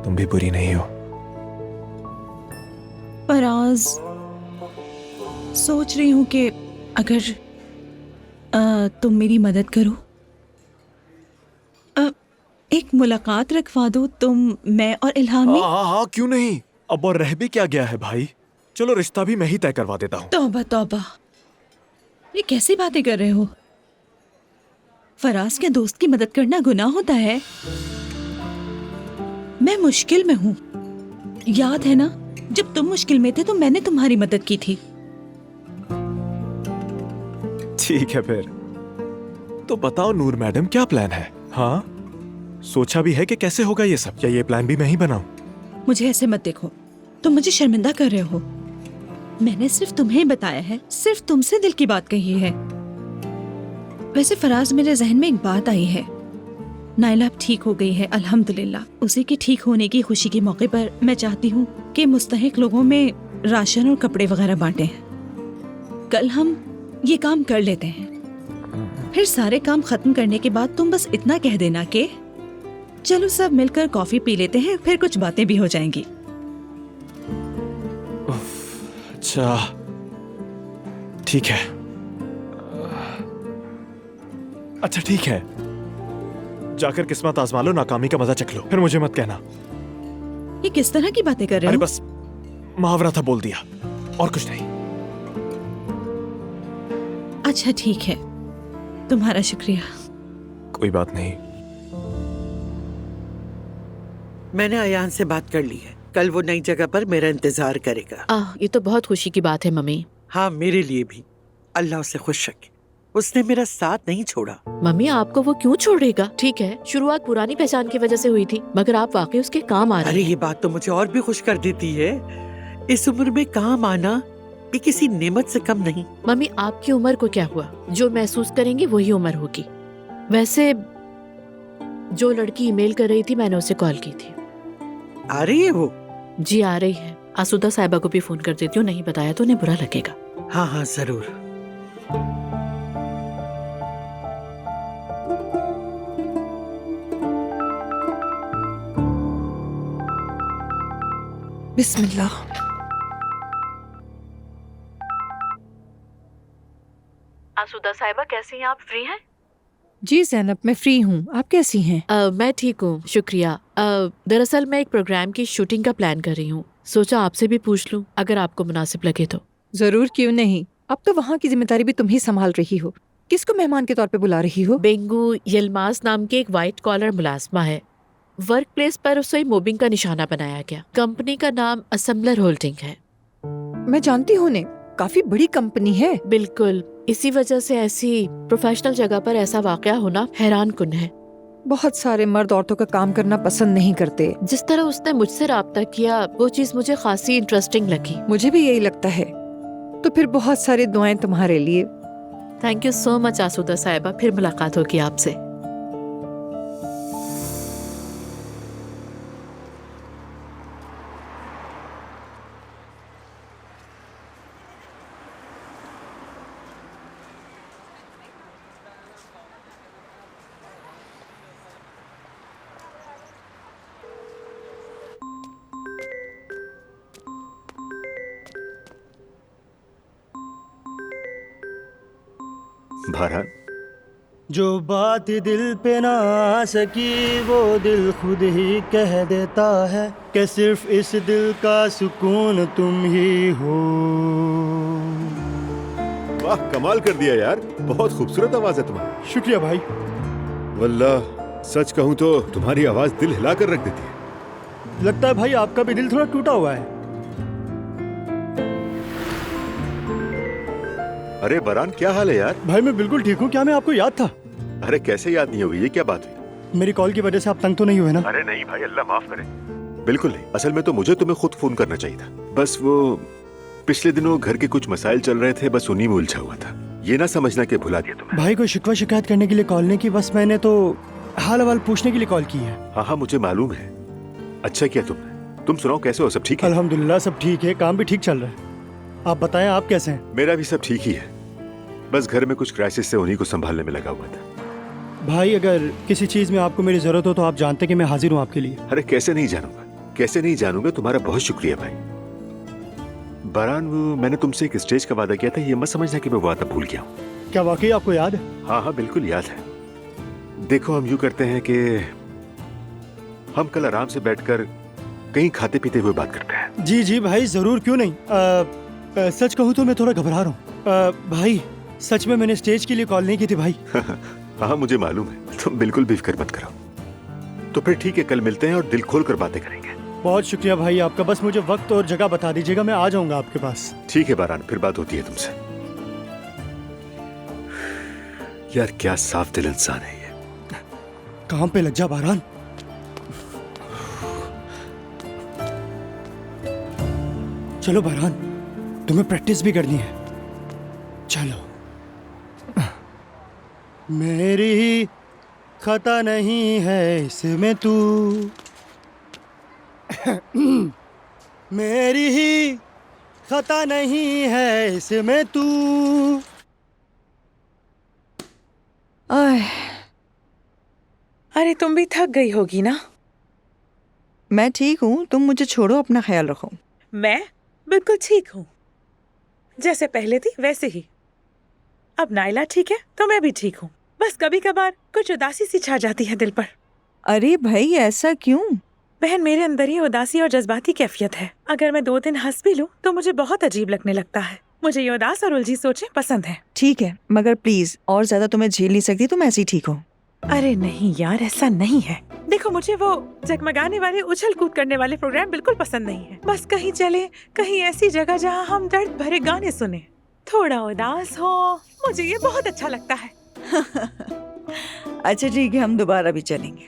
तुम भी बुरी नहीं हो। फराज, सोच रही हूं कि अगर तुम मेरी मदद करो, एक मुलाकात रखवा दो तुम, मैं और इल्हामी। हाँ हाँ, क्यों नहीं। अब और रह भी क्या गया है भाई, चलो रिश्ता भी मैं ही तय करवा देता हूँ। तौबा तौबा, ये कैसी बातें कर रहे हो? फराज के दोस्त की मदद करना गुनाह होता है? मैं मुश्किल में हूँ, याद है ना? जब तुम मुश्किल में थे तो मैंने तुम्हारी मदद की थी। ठीक है फिर, तो बताओ नूर मैडम, क्या प्लान है? हाँ, सोचा भी है कि कैसे होगा ये सब, या ये प्लान भी मैं ही बनाऊं? मुझे ऐसे मत देखो, तुम मुझे शर्मिंदा कर रहे हो। मैंने सिर्फ तुम्हें बताया है, सिर्फ तुमसे दिल की बात कही है। वैसे फराज, मेरे जहन में एक बात आई है। नायला अब ठीक हो गई है अल्हम्दुलिल्लाह। उसी के ठीक होने की खुशी के मौके पर मैं चाहती हूँ कि मुस्तहिक लोगों में राशन और कपड़े वगैरह बांटे। कल हम ये काम कर लेते हैं, फिर सारे काम खत्म करने के बाद तुम बस इतना कह देना कि चलो सब मिलकर कॉफी पी लेते हैं, फिर कुछ बातें भी हो जाएंगी। अच्छा ठीक है, अच्छा ठीक है, जाकर किस्मत आजमा लो, नाकामी का मजा चख लो, फिर मुझे मत कहना। ये किस तरह की बातें कर रहे अरे हो? बस मुहावरा था, बोल दिया, और कुछ नहीं। अच्छा ठीक है, तुम्हारा शुक्रिया। कोई बात नहीं। मैंने अयान से बात कर ली है, कल वो नई जगह पर मेरा इंतजार करेगा। ये तो बहुत खुशी की बात है मम्मी। हाँ, मेरे लिए भी। अल्लाह उसे खुश रखे, उसने मेरा साथ नहीं छोड़ा। मम्मी आपको वो क्यों छोड़ेगा? ठीक है, शुरुआत पुरानी पहचान की वजह से हुई थी, मगर आप वाकई उसके काम आ रहे अरे हैं। ये बात तो मुझे और भी खुश कर देती है। इस उम्र में काम आना ये किसी नेमत से कम नहीं। मम्मी आपकी उम्र को क्या हुआ, जो महसूस करेंगे वही उम्र होगी। वैसे जो लड़की ईमेल कर रही थी, मैंने उसे कॉल की थी। आ रही है वो? जी आ रही है। आसूदा साहिबा को भी फोन कर देती हूँ, नहीं बताया तो उन्हें बुरा लगेगा। हाँ हाँ जरूर। बिस्मिल्लाह। आसूदा साहिबा कैसी हैं आप? फ्री हैं? जी ज़ैनब, मैं फ्री हूँ। आप कैसी हैं? मैं ठीक हूँ, शुक्रिया। दरअसल मैं एक प्रोग्राम की शूटिंग का प्लान कर रही हूँ, सोचा आपसे भी पूछ लूँ अगर आपको मुनासिब लगे तो। जरूर, क्यों नहीं। अब तो वहाँ की जिम्मेदारी भी तुम ही संभाल रही हो। किसको मेहमान के तौर पे बुला रही हो? बेंगू यलमास नाम के एक वाइट कॉलर मुलाजमा है। वर्क प्लेस पर उसे मोबिंग का निशाना बनाया गया। कंपनी का नाम असेंबलर होल्डिंग है। मैं जानती हूँ उन्हें, काफी बड़ी कंपनी है। बिल्कुल, इसी वजह से ऐसी प्रोफेशनल जगह पर ऐसा वाकया होना हैरान कुन है। बहुत सारे मर्द औरतों का काम करना पसंद नहीं करते। जिस तरह उसने मुझसे राब्ता किया वो चीज मुझे खासी इंटरेस्टिंग लगी। मुझे भी यही लगता है। तो फिर बहुत सारी दुआएं तुम्हारे लिए। थैंक यू सो मच आसूदा साहिबा, फिर मुलाकात होगी आपसे। भारत, जो बात दिल पे ना आ सकी वो दिल खुद ही कह देता है कि सिर्फ इस दिल का सुकून तुम ही हो। वाह, कमाल कर दिया यार, बहुत खूबसूरत आवाज है तुम्हारी। शुक्रिया भाई। वल्लाह सच कहूँ तो तुम्हारी आवाज दिल हिला कर रख देती है। लगता है भाई आपका भी दिल थोड़ा टूटा हुआ है। अरे बरान, क्या हाल है यार? भाई मैं बिल्कुल ठीक हूँ, क्या मैं आपको याद था? अरे कैसे याद नहीं होगी, ये क्या बात हुई? मेरी कॉल की वजह से आप तंग तो नहीं हुए ना? अरे नहीं भाई, अल्लाह माफ करे। बिल्कुल नहीं, असल में तो मुझे तुम्हें खुद फोन करना चाहिए था। बस वो पिछले दिनों घर के कुछ मसाइल चल रहे थे, बस उन्हीं में उलझा हुआ था। ये ना समझना कि भुला दिया तुम्हें। भाई कोई शिकवा शिकायत करने के लिए कॉल नहीं की, बस मैंने तो हाल हवाल पूछने के लिए कॉल की है। हाँ हाँ मुझे मालूम है। अच्छा किया तुमने। तुम सुनाओ, कैसे हो? सब ठीक है? अल्हम्दुलिल्लाह सब ठीक है, काम भी ठीक चल रहा है। आप बताएं आप कैसे हैं? मेरा भी सब ठीक ही है, बस घर में कुछ क्राइसिस से उन्हीं को संभालने में लगा हुआ था। भाई अगर किसी चीज में आपको मेरी जरूरत हो तो आप जानते हैं कि मैं हाजिर हूँ आपके लिए। अरे कैसे नहीं जानूंगा, कैसे नहीं जानूंगा। तुम्हारा बहुत शुक्रिया भाई। बरान, वो मैंने तुमसे एक स्टेज का वादा किया था, ये मत समझना कि मैं वादा भूल गया हूँ। क्या वाकई आपको याद है? हाँ हाँ बिल्कुल याद है। देखो हम यूँ करते हैं कि हम कल आराम से बैठकर कहीं खाते पीते हुए बात करते हैं। जी जी भाई जरूर, क्यों नहीं। सच कहूँ तो मैं थोड़ा घबरा रहा हूँ। भाई सच में मैंने स्टेज के लिए कॉल नहीं की थी भाई। हाँ मुझे मालूम है, तुम बिल्कुल भी फिक्र मत करो। तो फिर ठीक है, कल मिलते हैं और दिल खोल कर बातें करेंगे। बहुत शुक्रिया भाई आपका, बस मुझे वक्त और जगह बता दीजिएगा, मैं आ जाऊंगा आपके पास। ठीक है बारान, फिर बात होती है तुमसे। यार क्या साफ दिल इंसान है ये। काम पे लग जा बारान। चलो बारान, तुम्हें प्रैक्टिस भी करनी है। चलो। मेरी खता नहीं है इसमें तू, मेरी ही खता नहीं है इसमें तू। अरे तुम भी थक गई होगी ना? मैं ठीक हूँ, तुम मुझे छोड़ो, अपना ख्याल रखो। मैं बिल्कुल ठीक हूँ, जैसे पहले थी वैसे ही। अब नाइला ठीक है तो मैं भी ठीक हूँ, बस कभी कभार कुछ उदासी सी छा जाती है दिल पर। अरे भाई ऐसा क्यों? बहन, मेरे अंदर ही उदासी और जज्बाती कैफियत है। अगर मैं 2 दिन हंस भी लूँ तो मुझे बहुत अजीब लगने लगता है। मुझे ये उदास और उलझी सोचें पसंद है। ठीक है, मगर प्लीज और ज्यादा तुम्हें झेल नहीं सकती, तुम ऐसी ठीक हो। अरे नहीं यार, ऐसा नहीं है। देखो, मुझे वो जगमगाने वाले उछल कूद करने वाले प्रोग्राम बिल्कुल पसंद नहीं है। बस कहीं चले, कहीं ऐसी जगह जहाँ हम दर्द भरे गाने सुने, थोड़ा उदास हो, मुझे ये बहुत अच्छा लगता है। अच्छा ठीक है, हम दोबारा भी चलेंगे।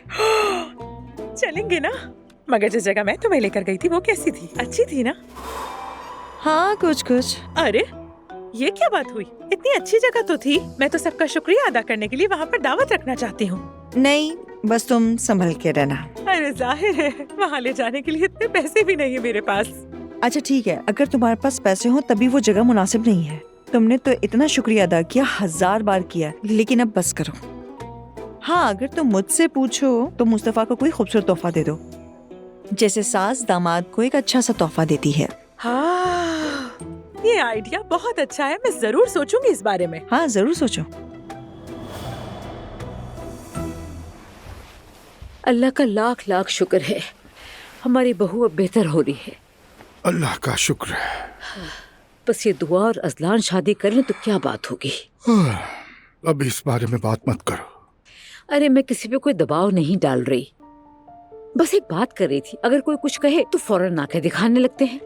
चलेंगे ना? मगर जिस जगह मैं तुम्हें लेकर गई थी वो कैसी थी? अच्छी थी ना? हाँ, कुछ कुछ। अरे ये क्या बात हुई? इतनी अच्छी जगह तो थी। मैं तो सबका शुक्रिया अदा करने के लिए वहाँ पर दावत रखना चाहती हूँ। नहीं, बस तुम संभल के रहना। अरे जाहिर है, वहाँ ले जाने के लिए इतने पैसे भी नहीं है मेरे पास। अच्छा ठीक है, अगर तुम्हारे पास पैसे हो तभी वो जगह मुनासिब नहीं है। तुमने तो इतना शुक्रिया अदा किया, 1000 बार किया, लेकिन अब बस करो। हाँ, अगर तुम मुझसे पूछो तो मुस्तफा को कोई खूबसूरत तोहफा दे दो, जैसे सास दामाद को एक अच्छा सा तोहफा देती है। हाँ, ये आइडिया बहुत अच्छा है। मैं जरूर सोचूंगी इस बारे में। हाँ, जरूर सोचो। अल्लाह का लाख लाख शुक्र है, हमारी बहू अब बेहतर हो रही है। अल्लाह का शुक्र है। बस ये दुआ और अजलान शादी कर लें तो क्या बात होगी। अब इस बारे में बात मत करो। अरे मैं किसी पे कोई दबाव नहीं डाल रही, बस एक बात कर रही थी। अगर कोई कुछ कहे तो फौरन आंखें दिखाने लगते हैं,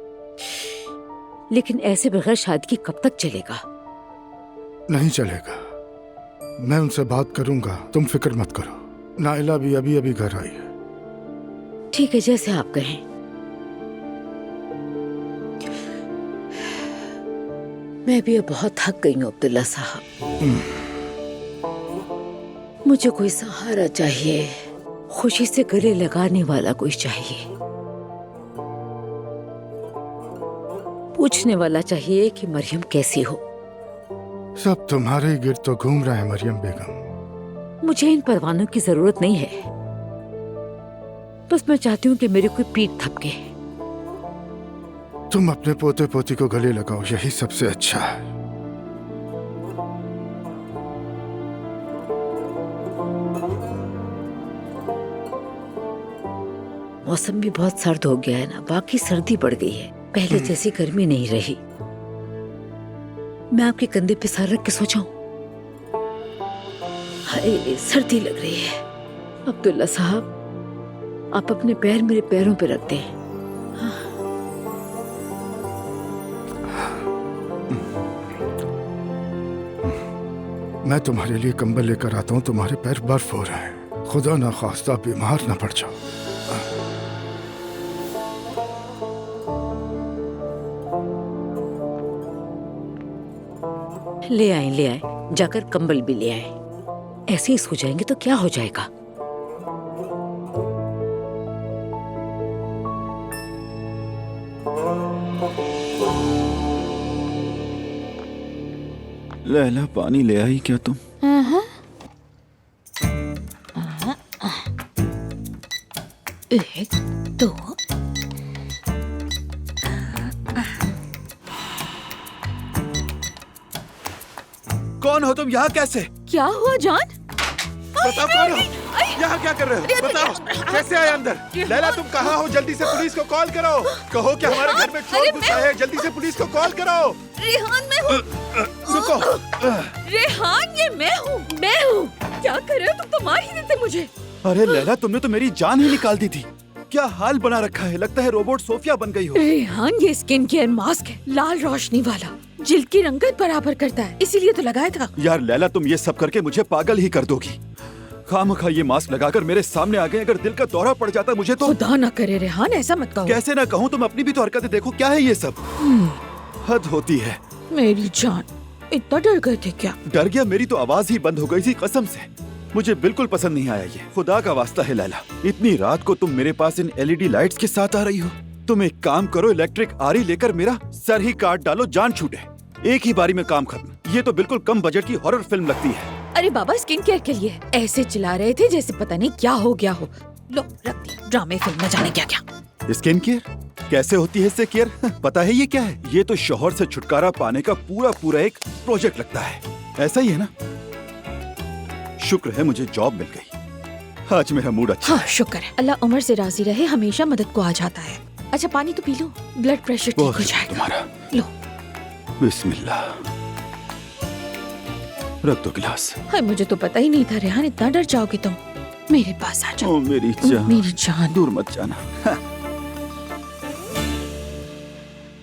लेकिन ऐसे बगैर शादी की कब तक चलेगा? नहीं चलेगा, मैं उनसे बात करूंगा, तुम फिक्र मत करो। नाइला भी अभी अभी घर आई है। ठीक है, जैसे आप कहें। मैं भी अब बहुत थक गई हूँ अब्दुल्ला साहब। मुझे कोई सहारा चाहिए, खुशी से गले लगाने वाला कोई चाहिए, पूछने वाला चाहिए कि मरियम कैसी हो। सब तुम्हारे गिर्द तो घूम रहे हैं मरियम बेगम। मुझे इन परवानों की जरूरत नहीं है, बस मैं चाहती हूँ कि मेरी कोई पीठ थपके। तुम अपने पोते पोती को गले लगाओ, यही सबसे अच्छा है। मौसम भी बहुत सर्द हो गया है ना, बाकी सर्दी बढ़ गई है, पहले जैसी गर्मी नहीं रही। मैं आपके कंधे पे सर रख के सो जाऊं? हाय, सर्दी लग रही है। अब्दुल्ला साहब, आप अपने पैर मेरे पैरों पे रख दें। मैं तुम्हारे लिए कंबल लेकर आता हूँ, तुम्हारे पैर बर्फ हो रहे हैं। खुदा ना खास्ता बीमार ना पड़ जाओ। ले आए, जाकर कंबल भी ले आए। ऐसे ही सो जाएंगे तो क्या हो जाएगा। लैला, पानी ले आई क्या तुम? एक, दो। कौन हो तुम? यहाँ कैसे? क्या हुआ जान? बताओ कौन हो? यहाँ क्या कर रहे हो? बताओ, कैसे आए अंदर? लैला, तुम कहाँ हो? जल्दी से पुलिस को कॉल करो। कहो कि हमारे घर में चोर घुसा है, जल्दी से पुलिस को कॉल करो। रेहान, मैं हूँ। रुको। रेहान, ये मैं हूँ। क्या कर रहे हो तुम? तो मार ही देते मुझे। अरे लैला, तुमने तो मेरी जान ही निकाल दी थी। क्या हाल बना रखा है, लगता है रोबोट सोफिया बन गई हो। रेहान, ये स्किन केयर मास्क है, लाल रोशनी वाला, जिल्द की रंगत बराबर करता है, इसीलिए तो लगाया था। यार लैला, तुम ये सब करके मुझे पागल ही कर दोगी। खामखा ये मास्क लगाकर मेरे सामने आ गए। अगर दिल का दौरा पड़ जाता मुझे तो। खुदा ना करे रेहान, ऐसा मत कहो। कैसे ना कहूँ, तुम अपनी भी तो हरकतें देखो। क्या है ये सब? हद होती है। मेरी जान, इतना डर गए थे क्या? डर गया? मेरी तो आवाज ही बंद हो गई थी, कसम से। मुझे बिल्कुल पसंद नहीं आया ये। खुदा का वास्ता है लैला, इतनी रात को तुम मेरे पास इन LED लाइट्स के साथ आ रही हो। तुम एक काम करो, इलेक्ट्रिक आरी लेकर मेरा सर ही काट डालो, जान छूटे। एक ही बारी में काम खत्म। ये तो बिल्कुल कम बजट की हॉरर फिल्म लगती है। अरे बाबा, स्किन केयर के लिए ऐसे चिल्ला रहे थे जैसे पता नहीं क्या हो गया हो। लो, रख दिया। ड्रामे फिल्म में जाने क्या क्या। स्किन केयर कैसे होती है इससे केयर? पता है ये क्या है? ये तो शौहर से छुटकारा पाने का पूरा एक प्रोजेक्ट लगता है। ऐसा ही है ना? शुक्र है मुझे जॉब मिल गई। आज मेरा मूड अच्छा। हाँ, शुक्र है। अल्लाह उमर से राजी रहे, हमेशा मदद को आ जाता है। अच्छा, पानी तो पी लो, ब्लड प्रेशर ठीक हो जाएगा। तुम्हारा। लो। बिस्मिल्लाह। रख दो गिलास। हाय, मुझे तो पता ही नहीं था रेहान इतना डर जाओगे तुम। मेरे पास आ जाओ। ओ मेरी जान, मेरी जान, दूर मत जाना।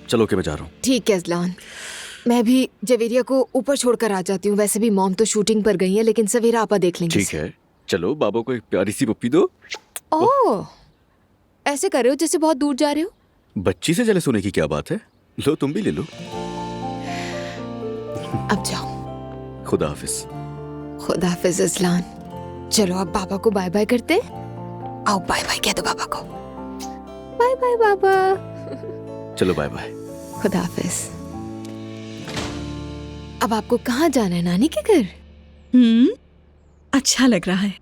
चलो के मैं जा रहा हूँ। ठीक है अजलान, मैं भी जवेरिया को ऊपर छोड़कर आ जाती हूँ। वैसे भी मॉम तो शूटिंग पर गई है, लेकिन सवेरा आपा देख लेंगे। ठीक है, चलो बाबा को एक प्यारी सी पप्पी दो। ओह, ऐसे कर रहे हो जैसे बहुत दूर जा रहे हो। बच्ची से जले सोने की क्या बात है, लो तुम भी ले लो। अब जाओ। खुदा हाफिज। खुदा हाफिज अजलान। चलो अब बाबा को बाय बाय करते। आओ बाय बाय कह दो बाबा को। बाय बाय बाबा। चलो बाय बाय। खुदा हाफिज। अब आपको कहाँ जाना है, नानी के घर? अच्छा लग रहा है।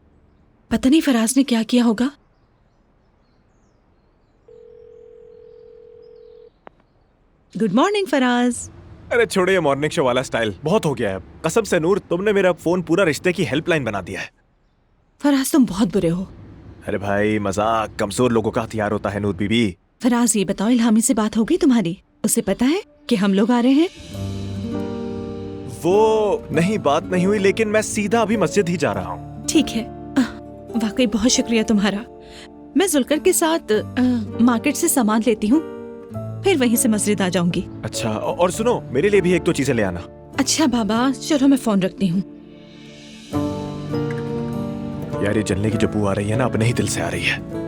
पता नहीं फराज ने क्या किया होगा। Good morning Faraz. अरे छोड़िए मॉर्निंग शो वाला स्टाइल, बहुत हो गया है। कसम से नूर, तुमने मेरा फोन पूरा रिश्ते की हेल्पलाइन बना दिया है। फराज तुम बहुत बुरे हो। अरे भाई मजाक कमजोर लोगों का हथियार होता है नूर बीबी। फराज ये बताओ, इल्हामी से बात हो गई तुम्हारी? उसे पता है कि हम लोग आ रहे हैं? वो नहीं, बात नहीं हुई, लेकिन मैं सीधा अभी मस्जिद ही जा रहा हूँ। ठीक है। वाकई बहुत शुक्रिया तुम्हारा। मैं जुलकर के साथ मार्केट से सामान लेती हूँ, फिर वहीं से मस्जिद आ जाऊंगी। अच्छा, और सुनो, मेरे लिए भी एक दो चीजें ले आना। अच्छा बाबा, चलो मैं फोन रखती हूँ। यार ये जलने की जो बू आ रही है ना, अपने ही दिल से आ रही है।